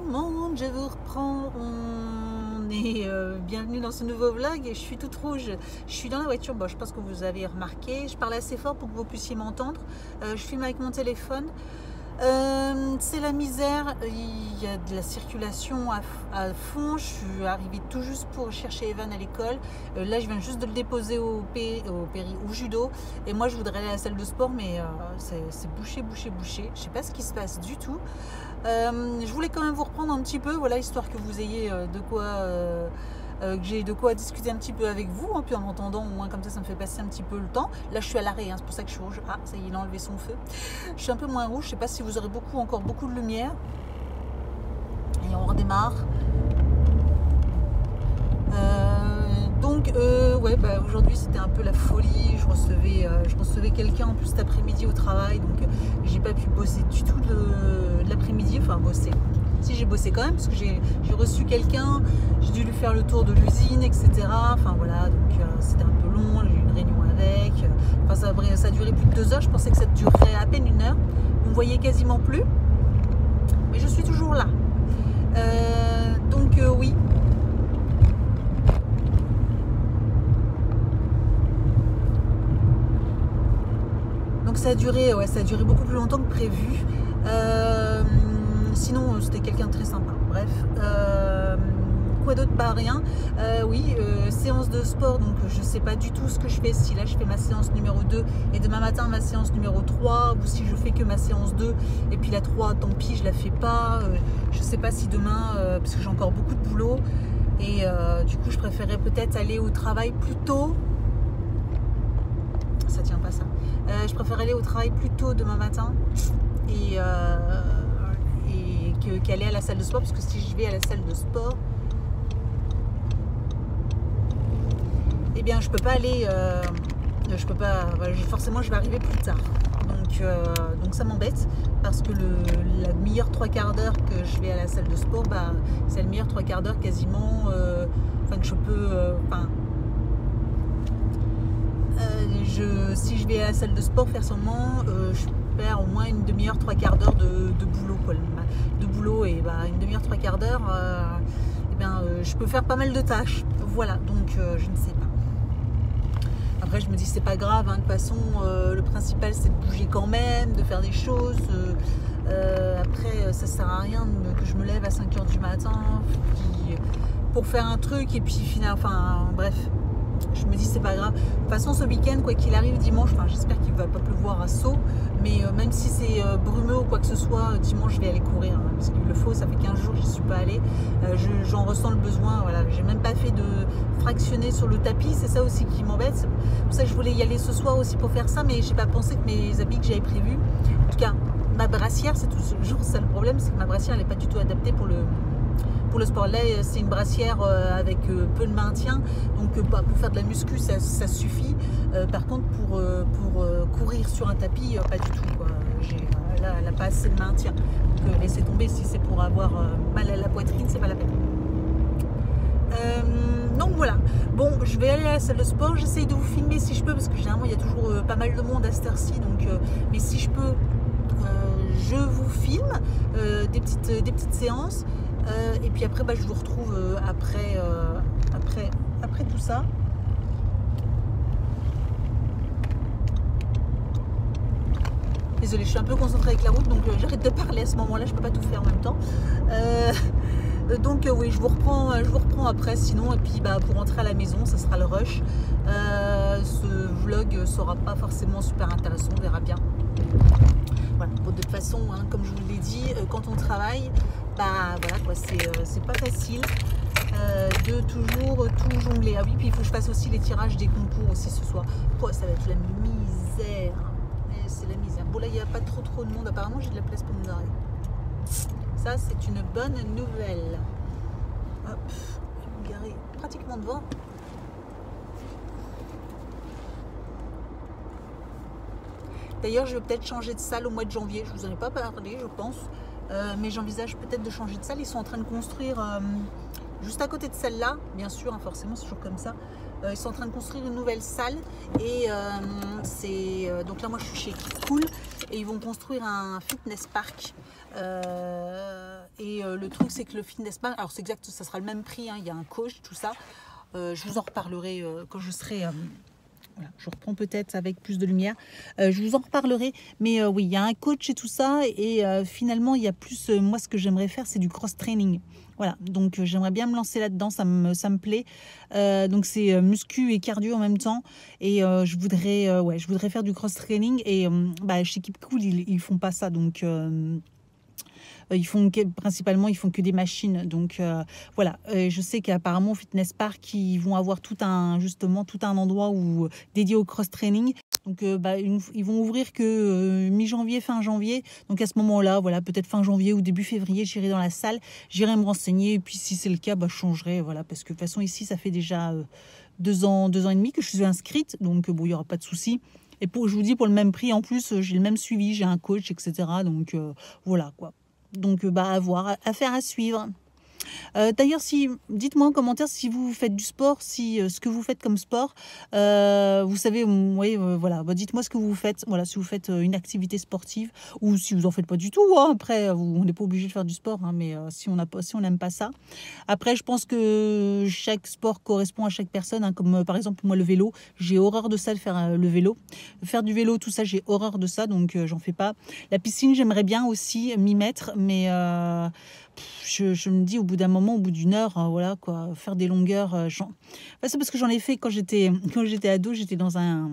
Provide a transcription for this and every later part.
monde, je vous reprends. On est bienvenue dans ce nouveau vlog et je suis toute rouge. Je suis dans la voiture, bon, je pense que vous avez remarqué. Je parle assez fort pour que vous puissiez m'entendre. Je filme avec mon téléphone. C'est la misère, il y a de la circulation à fond. Je suis arrivée tout juste pour chercher Evan à l'école. Là je viens juste de le déposer au judo et moi je voudrais aller à la salle de sport, mais c'est bouché. Je sais pas ce qui se passe du tout. Je voulais quand même vous reprendre un petit peu, voilà, histoire que vous ayez que j'ai de quoi discuter un petit peu avec vous, hein, puis en entendant au moins comme ça me fait passer un petit peu le temps. Là je suis à l'arrêt, hein, c'est pour ça que je suis rouge. Ah, ça y est, il a enlevé son feu. Je suis un peu moins rouge, je sais pas si vous aurez encore beaucoup de lumière. Et on redémarre. Ouais, bah, aujourd'hui c'était un peu la folie. Je recevais quelqu'un en plus cet après-midi au travail, donc j'ai pas pu bosser du tout de l'après-midi, enfin bosser. Si, j'ai bossé quand même parce que j'ai reçu quelqu'un, j'ai dû lui faire le tour de l'usine, etc. Enfin voilà, donc c'était un peu long, j'ai eu une réunion avec. Enfin ça a duré plus de 2 heures, je pensais que ça durerait à peine 1 heure. Vous me voyez quasiment plus, mais je suis toujours là. Oui. Donc ça a duré beaucoup plus longtemps que prévu. Sinon c'était quelqu'un de très sympa. Bref, quoi d'autre? Pas rien. Séance de sport, donc je sais pas du tout ce que je fais, si là je fais ma séance numéro 2 et demain matin ma séance numéro 3, ou si je fais que ma séance 2 et puis la 3 tant pis je la fais pas. Je sais pas si demain, parce que j'ai encore beaucoup de boulot et du coup je préférerais peut-être aller au travail plus tôt. Ça tient pas ça. Je préfère aller au travail plus tôt demain matin et qu'aller à la salle de sport, parce que si je vais à la salle de sport, eh bien je peux pas aller, forcément je vais arriver plus tard, donc ça m'embête, parce que la meilleure 3/4 d'heure que je vais à la salle de sport, bah, c'est le meilleur 3/4 d'heure quasiment, que je peux, si je vais à la salle de sport faire seulement, je perds au moins une demi-heure, 3/4 d'heure de boulot, quoi. De boulot, et bah, une demi-heure, 3/4 d'heure, je peux faire pas mal de tâches. Voilà, donc je ne sais pas. Après je me dis c'est pas grave, hein, de toute façon le principal c'est de bouger quand même, de faire des choses. Après ça sert à rien que je me lève à 5 h du matin pour faire un truc et puis finalement, enfin bref. Je me dis c'est pas grave. De toute façon ce week-end, quoi qu'il arrive dimanche, j'espère qu'il ne va pas pleuvoir à Sceaux, mais même si c'est brumeux ou quoi que ce soit, dimanche je vais aller courir, hein, parce qu'il le faut, ça fait 15 jours que j'y suis pas allée. J'en ressens le besoin, voilà. J'ai même pas fait de fractionner sur le tapis, c'est ça aussi qui m'embête. C'est pour ça que je voulais y aller ce soir aussi pour faire ça, mais j'ai pas pensé que mes habits que j'avais prévus, en tout cas ma brassière, c'est toujours ça le problème, c'est que ma brassière elle n'est pas du tout adaptée pour le sport. Là c'est une brassière avec peu de maintien, donc pour faire de la muscu ça suffit. Par contre pour courir sur un tapis, pas du tout, quoi. Là elle n'a pas assez de maintien, donc laissez tomber. Si c'est pour avoir mal à la poitrine, c'est pas la peine. Donc voilà, bon, je vais aller à la salle de sport, j'essaye de vous filmer si je peux, parce que généralement il y a toujours pas mal de monde à cette heure-ci, donc mais si je peux, je vous filme des petites séances. Et puis après je vous retrouve après tout ça. Désolée, je suis un peu concentrée avec la route, donc j'arrête de parler à ce moment-là, je peux pas tout faire en même temps. Oui, je vous reprends après, sinon, et puis pour rentrer à la maison, ça sera le rush. Ce vlog sera pas forcément super intéressant, on verra bien. Voilà. Bon, de toute façon, hein, comme je vous l'ai dit, quand on travaille, voilà quoi, c'est pas facile de toujours tout jongler. Ah oui, puis il faut que je fasse aussi les tirages des concours aussi ce soir. Ça va être la misère. C'est la misère. Bon, là il n'y a pas trop de monde, apparemment j'ai de la place pour me garer. Ça c'est une bonne nouvelle. Hop, je vais me garer pratiquement devant. D'ailleurs, je vais peut-être changer de salle au mois de janvier. Je vous en ai pas parlé, je pense. Mais j'envisage peut-être de changer de salle. Ils sont en train de construire juste à côté de celle-là. Bien sûr, hein, forcément, c'est toujours comme ça. Ils sont en train de construire une nouvelle salle. Et donc là, moi, je suis chez Cool. Et ils vont construire un fitness park. Et le truc, c'est que le fitness park, alors c'est exact, ça sera le même prix, hein, il y a un coach, tout ça. Je vous en reparlerai quand je serai... voilà, je reprends peut-être avec plus de lumière. Je vous en reparlerai. Mais oui, il y a un coach et tout ça. Et finalement, il y a plus... moi, ce que j'aimerais faire, c'est du cross-training. Voilà, donc j'aimerais bien me lancer là-dedans. Ça me plaît. Donc c'est muscu et cardio en même temps. Et je voudrais faire du cross-training. Et chez Keep Cool, ils font pas ça. Donc... principalement, ils font que des machines. Donc voilà, je sais qu'apparemment au Fitness Park, ils vont avoir tout un endroit dédié au cross-training. Donc ils vont ouvrir que mi-janvier, fin janvier. Donc à ce moment-là, voilà, peut-être fin janvier ou début février, j'irai dans la salle, j'irai me renseigner. Et puis si c'est le cas, je changerai. Voilà, parce que de toute façon, ici, ça fait déjà 2 ans et demi que je suis inscrite. Donc bon, il n'y aura pas de souci. Et je vous dis, pour le même prix, en plus, j'ai le même suivi, j'ai un coach, etc. Donc voilà quoi. Donc à voir, affaire à suivre. D'ailleurs, dites-moi en commentaire si vous faites du sport, ce que vous faites comme sport. Vous savez, voilà. Dites-moi ce que vous faites. Voilà, si vous faites une activité sportive ou si vous en faites pas du tout. Hein, après, on n'est pas obligé de faire du sport, hein, mais si on n'aime pas ça. Après, je pense que chaque sport correspond à chaque personne. Hein, comme par exemple moi le vélo, j'ai horreur de ça, de faire le vélo, faire du vélo, tout ça, j'ai horreur de ça, donc j'en fais pas. La piscine, j'aimerais bien aussi m'y mettre, mais je me dis au bout d'un moment, au bout d'une heure, voilà quoi, faire des longueurs. C'est parce que j'en ai fait quand j'étais ado, j'étais dans un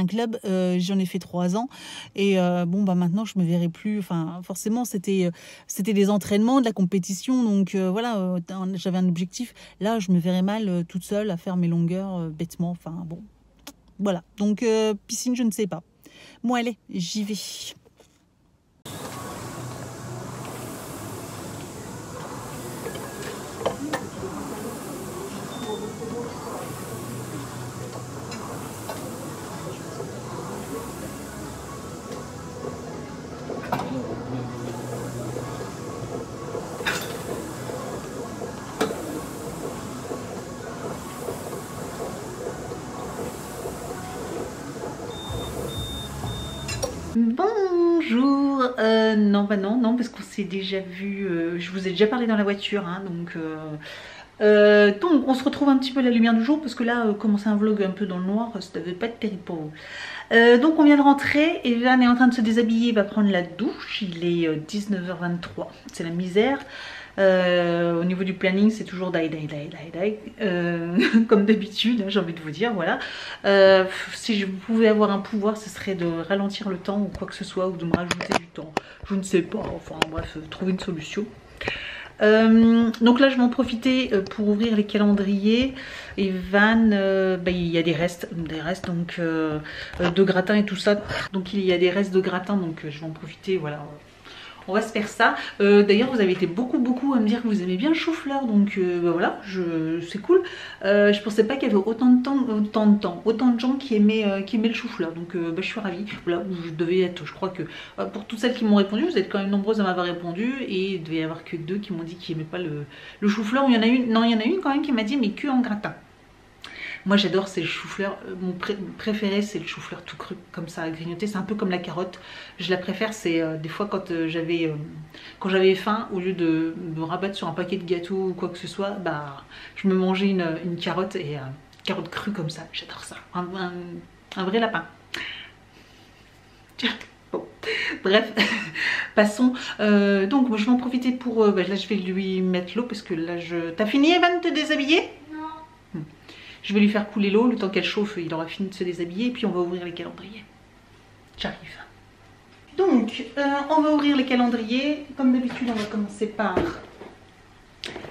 club, j'en ai fait 3 ans et maintenant je me verrai plus. Enfin, forcément, c'était des entraînements, de la compétition, donc voilà, j'avais un objectif. Là, je me verrais mal toute seule à faire mes longueurs bêtement. Enfin bon, voilà. Donc piscine, je ne sais pas. Bon, allez, j'y vais. Bonjour, non parce qu'on s'est déjà vu, je vous ai déjà parlé dans la voiture, hein, donc on se retrouve un petit peu à la lumière du jour parce que là, commencer un vlog un peu dans le noir, ça devait pas être terrible pour vous. Donc on vient de rentrer, Evan est en train de se déshabiller, il va prendre la douche, il est 19h23, c'est la misère. Au niveau du planning, c'est toujours die, comme d'habitude, hein, j'ai envie de vous dire, voilà. Si je pouvais avoir un pouvoir, ce serait de ralentir le temps ou quoi que ce soit, ou de me rajouter du temps, je ne sais pas, enfin bref, trouver une solution. Donc là je vais en profiter pour ouvrir les calendriers. Et Van, il y a des restes donc de gratin et tout ça, donc il y a des restes de gratin, donc je vais en profiter, voilà. On va se faire ça. D'ailleurs, vous avez été beaucoup à me dire que vous aimez bien le chou-fleur, donc voilà, c'est cool. Je pensais pas qu'il y avait autant de gens qui aimaient le chou-fleur, donc je suis ravie. Voilà, je devais être, je crois que pour toutes celles qui m'ont répondu, vous êtes quand même nombreuses à m'avoir répondu, et il devait y avoir que 2 qui m'ont dit qu'ils n'aimaient pas le chou-fleur. Il y en a une quand même qui m'a dit mais que en gratin. Moi j'adore, c'est le chou-fleur, mon préféré c'est le chou-fleur tout cru, comme ça à grignoter, c'est un peu comme la carotte. Je la préfère, c'est des fois quand j'avais faim, au lieu de me rabattre sur un paquet de gâteaux ou quoi que ce soit, je me mangeais une carotte, et carotte crue comme ça, j'adore ça, un vrai lapin. Bon, bref, passons. Donc moi je vais en profiter pour, là je vais lui mettre l'eau parce que là T'as fini Evan de te déshabiller? Je vais lui faire couler l'eau, le temps qu'elle chauffe, il aura fini de se déshabiller, et puis on va ouvrir les calendriers. J'arrive. Donc, on va ouvrir les calendriers. Comme d'habitude, on va commencer par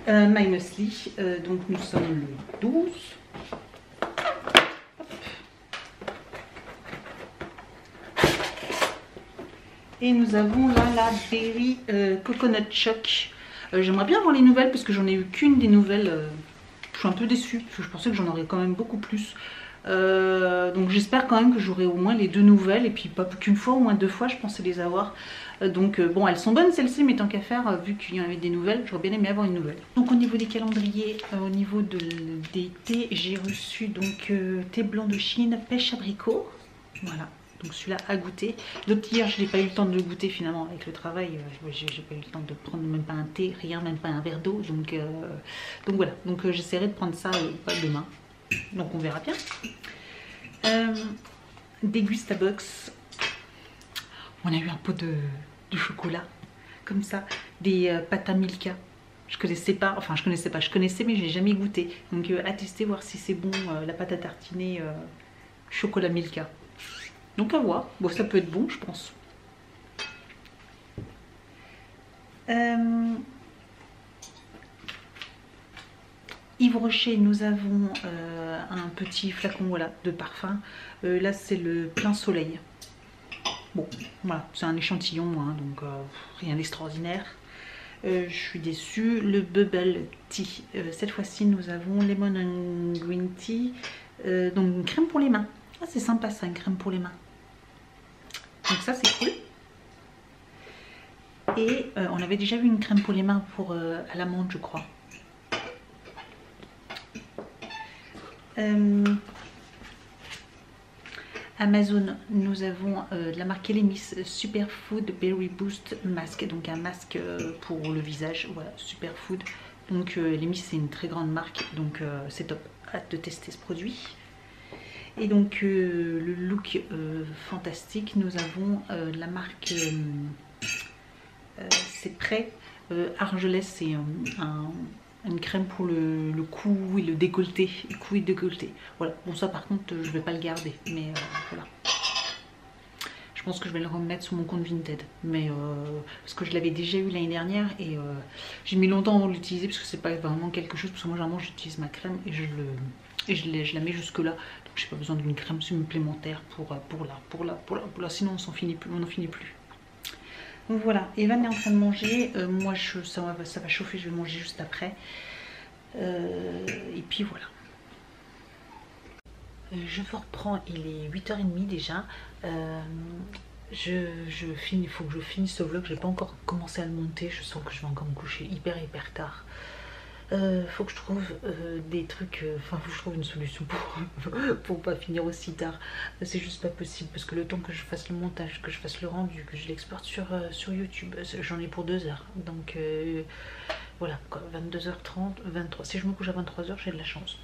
My Muesli. Donc, nous sommes le 12. Et nous avons là la Berry Coconut Choc. J'aimerais bien voir les nouvelles, parce que j'en ai eu qu'une des nouvelles. Je suis un peu déçue parce que je pensais que j'en aurais quand même beaucoup plus. Donc j'espère quand même que j'aurai au moins les 2 nouvelles. Et puis pas qu'une fois, au moins 2 fois je pensais les avoir. Donc bon, elles sont bonnes celles-ci, mais tant qu'à faire, vu qu'il y en avait des nouvelles, j'aurais bien aimé avoir une nouvelle. Donc au niveau des calendriers, au niveau des thés, j'ai reçu donc thé blanc de Chine, pêche abricot. Voilà, Donc celui-là à goûter. L'autre hier, je n'ai pas eu le temps de le goûter finalement avec le travail. J'ai pas eu le temps de prendre même pas un thé, rien, même pas un verre d'eau. Donc voilà. Donc j'essaierai de prendre ça demain. Donc on verra bien. Dégustabox. On a eu un pot de chocolat comme ça, des pâtes à Milka. Je connaissais pas, enfin je connaissais mais j'ai jamais goûté. Donc à tester, voir si c'est bon la pâte à tartiner chocolat Milka. Donc à voir, bon ça peut être bon je pense. Yves Rocher, nous avons un petit flacon voilà, de parfum. Là c'est le plein soleil. Bon voilà, c'est un échantillon hein, donc rien d'extraordinaire. Je suis déçue. Le bubble tea, cette fois-ci nous avons lemon and green tea, donc une crème pour les mains. Ah c'est sympa ça, une crème pour les mains, donc ça c'est cool. Et on avait déjà vu une crème pour les mains pour à l'amande je crois. Amazon, nous avons de la marque Elemis Superfood Berry Boost Mask, donc un masque pour le visage, voilà, Superfood. Donc Elemis c'est une très grande marque, donc c'est top, hâte de tester ce produit. Et donc le look fantastique, nous avons la marque, c'est prêt, Argelès, c'est une crème pour le cou et le décolleté, cou et décolleté. Voilà, bon ça par contre je vais pas le garder, mais voilà. Je pense que je vais le remettre sur mon compte Vinted, mais parce que je l'avais déjà eu l'année dernière et j'ai mis longtemps avant de l'utiliser parce que c'est pas vraiment quelque chose, parce que moi généralement j'utilise ma crème et je la mets jusque là, donc j'ai pas besoin d'une crème supplémentaire pour là, sinon on n'en finit plus. Donc voilà, Evan est en train de manger, moi ça va chauffer, je vais manger juste après. Et puis voilà. Je vous reprends, il est 8h30 déjà. Il faut que je finisse ce vlog, j'ai pas encore commencé à le monter, je sens que je vais encore me coucher hyper tard. Faut que je trouve des trucs, enfin faut que je trouve une solution pour pas finir aussi tard. C'est juste pas possible parce que le temps que je fasse le montage, que je fasse le rendu, que je l'exporte sur YouTube, j'en ai pour 2 heures. Donc voilà, 22h30, 23. Si je me couche à 23h, j'ai de la chance.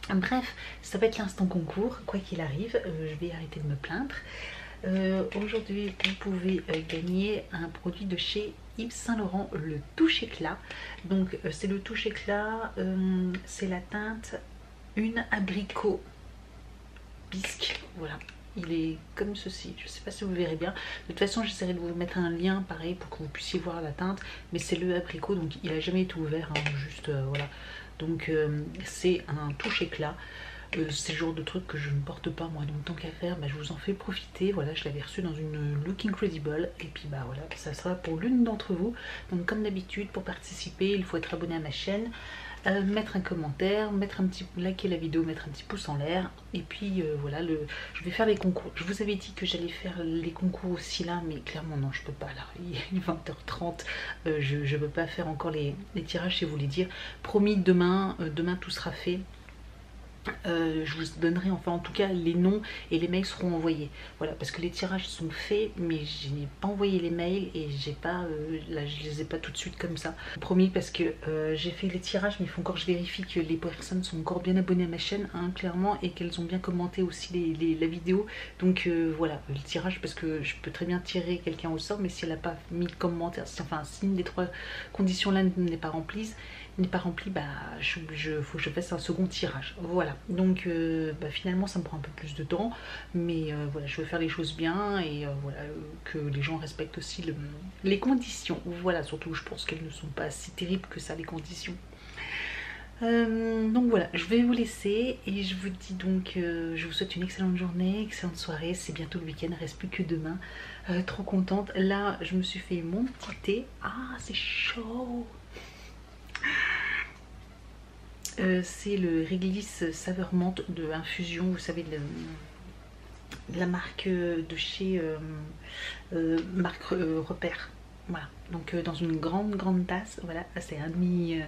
Bref, ça va être l'instant concours, quoi qu'il arrive, je vais arrêter de me plaindre. Aujourd'hui, vous pouvez gagner un produit de chez Yves Saint Laurent, le touche éclat. Donc c'est le touche éclat, c'est la teinte une abricot bisque. Voilà, il est comme ceci. Je ne sais pas si vous verrez bien. De toute façon, j'essaierai de vous mettre un lien pareil pour que vous puissiez voir la teinte. Mais c'est le abricot, donc il n'a jamais été ouvert, hein, juste voilà. Donc c'est un touche éclat. C'est le genre de truc que je ne porte pas moi, donc tant qu'à faire, bah, je vous en fais profiter. Voilà, je l'avais reçu dans une Look Incredible et puis bah voilà, ça sera pour l'une d'entre vous. Donc comme d'habitude, pour participer, il faut être abonné à ma chaîne, mettre un commentaire, liker la vidéo, mettre un petit pouce en l'air et puis voilà, je vais faire les concours. Je vous avais dit que j'allais faire les concours aussi là, mais clairement non, je peux pas là, il est 20h30, je peux pas faire encore les tirages, si vous voulez dire. Promis, demain tout sera fait. Je vous donnerai enfin en tout cas les noms et les mails seront envoyés, voilà, parce que les tirages sont faits mais je n'ai pas envoyé les mails et j'ai pas là je les ai pas tout de suite comme ça, promis, parce que j'ai fait les tirages mais il faut encore que je vérifie que les personnes sont encore bien abonnées à ma chaîne, hein, clairement, et qu'elles ont bien commenté aussi la vidéo. Donc voilà, le tirage, parce que je peux très bien tirer quelqu'un au sort, mais si elle n'a pas mis de commentaire, enfin si une des 3 conditions là n'est pas remplie, bah faut que je fasse un second tirage. Voilà, donc bah, finalement ça me prend un peu plus de temps, mais voilà, je veux faire les choses bien et voilà, que les gens respectent aussi les conditions. Voilà, surtout je pense qu'elles ne sont pas si terribles que ça, les conditions. Donc voilà, je vais vous laisser et je vous dis donc, je vous souhaite une excellente journée, excellente soirée. C'est bientôt le week-end, il ne reste plus que demain. Trop contente. Là je me suis fait mon petit thé. Ah c'est chaud. C'est le réglisse saveur menthe de infusion, vous savez, de la marque de chez marque Repère. Voilà, donc dans une grande tasse, voilà, c'est un demi,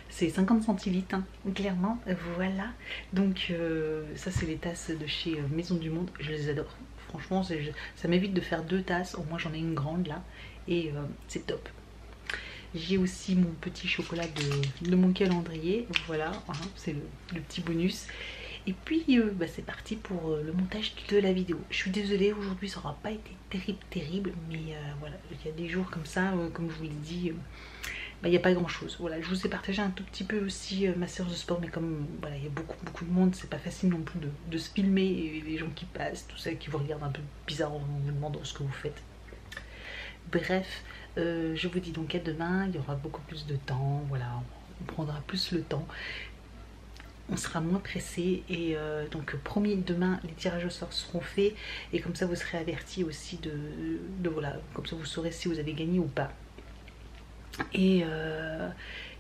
c'est 50 centilitres, hein, clairement, voilà. Donc ça c'est les tasses de chez Maison du Monde, je les adore. franchement ça m'évite de faire 2 tasses, au moins j'en ai une grande là et c'est top. J'ai aussi mon petit chocolat de mon calendrier, voilà, hein, c'est le petit bonus. Et puis c'est parti pour le montage de la vidéo. Je suis désolée, aujourd'hui ça n'aura pas été terrible, mais voilà, il y a des jours comme ça, comme je vous l'ai dit, il n'y a pas grand chose. Voilà, je vous ai partagé un tout petit peu aussi ma séance de sport, mais comme voilà, il y a beaucoup de monde, c'est pas facile non plus de se filmer, et les gens qui passent, tout ça, qui vous regardent un peu bizarre en vous demandant ce que vous faites. Bref, je vous dis donc à demain, il y aura beaucoup plus de temps, voilà, on prendra plus le temps. On sera moins pressé et donc promis, demain les tirages au sort seront faits et comme ça vous serez avertis aussi de voilà, comme ça vous saurez si vous avez gagné ou pas et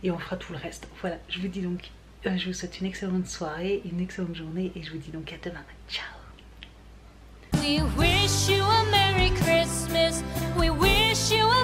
on fera tout le reste. Voilà, je vous dis donc je vous souhaite une excellente soirée, une excellente journée et je vous dis donc à demain. Ciao. We wish you a Merry Christmas. We wish you a